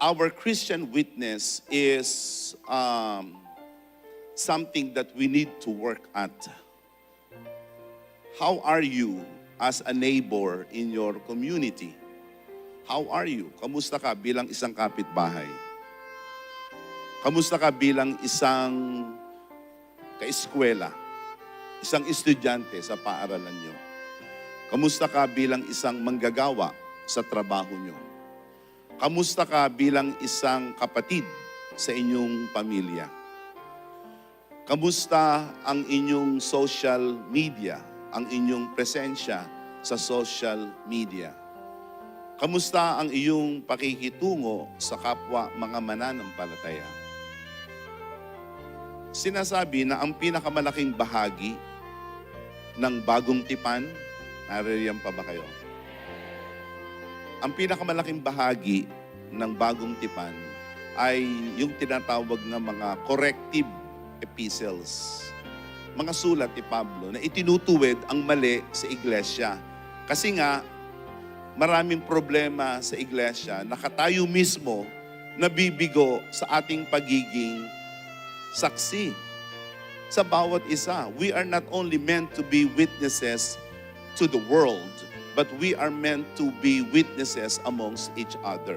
our Christian witness is something that we need to work at. How are you as a neighbor in your community? How are you? Kamusta ka bilang isang kapitbahay? Kamusta ka bilang isang kaeskwela? Isang estudyante sa paaralan nyo? Kamusta ka bilang isang manggagawa sa trabaho nyo? Kamusta ka bilang isang kapatid sa inyong pamilya? Kamusta ang inyong social media, ang inyong presensya sa social media? Kamusta ang iyong pakikitungo sa kapwa mga mananampalataya? Sinasabi na ang pinakamalaking bahagi ng bagong tipan, naririyan pa ba kayo? Ang pinakamalaking bahagi ng bagong tipan ay yung tinatawag na mga corrective epistles. Mga sulat ni Pablo na itinutuwid ang mali sa iglesia. Kasi nga, maraming problema sa iglesia na tayo mismo nabibigo sa ating pagiging saksi. Sa bawat isa, we are not only meant to be witnesses to the world, but we are meant to be witnesses amongst each other.